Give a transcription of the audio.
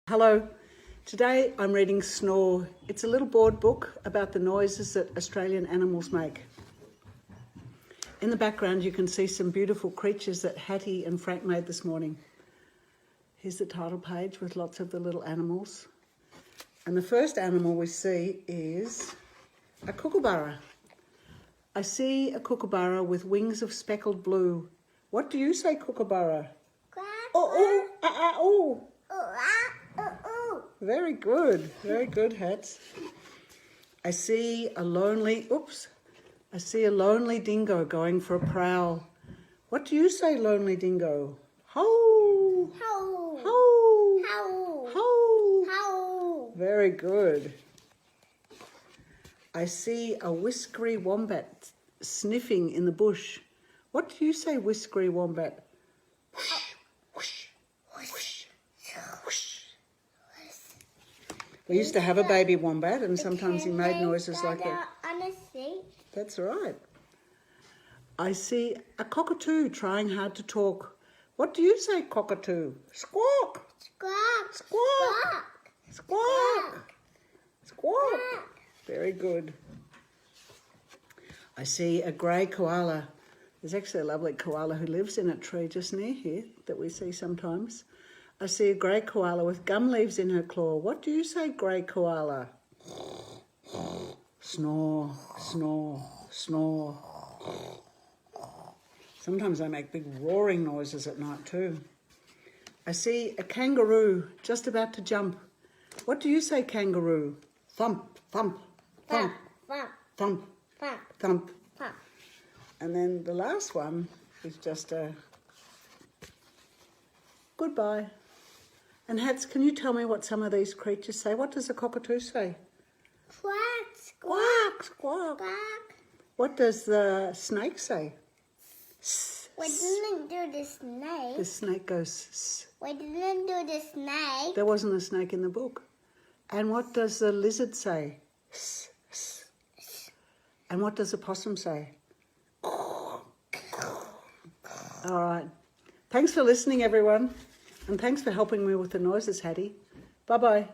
Hello, today I'm reading Snore. It's a little board book about the noises that Australian animals make. In the background you can see some beautiful creatures that Hattie and Frank made this morning. Here's the title page with lots of the little animals. And the first animal we see is a kookaburra. I see a kookaburra with wings of speckled blue. What do you say, kookaburra? Oh. Very good, Hats. I see a lonely dingo going for a prowl. What do you say, lonely dingo? Ho! Ho! Ho! Ho! Ho! Ho! Very good. I see a whiskery wombat sniffing in the bush. What do you say, whiskery wombat? We used to have a baby wombat and sometimes he made noises like that. On a seat. That's right. I see a cockatoo trying hard to talk. What do you say, cockatoo? Squawk! Squawk! Squawk! Squawk! Squawk! Squawk! Very good. I see a grey koala. There's actually a lovely koala who lives in a tree just near here that we see sometimes. I see a grey koala with gum leaves in her claw. What do you say, grey koala? Snore, snore, snore. Sometimes they make big roaring noises at night too. I see a kangaroo just about to jump. What do you say, kangaroo? Thump, thump, thump, Thump! thump, Thump! thump. Thump! And then the last one is just a goodbye. And Hats, can you tell me what some of these creatures say? What does a cockatoo say? Squawk! Squawk, squawk. Squawk! What does the snake say? We didn't do the snake. The snake goes s. We didn't do the snake. There wasn't a snake in the book. And what does the lizard say? S, s. And what does the possum say? All right. Thanks for listening, everyone. And thanks for helping me with the noises, Hattie. Bye-bye.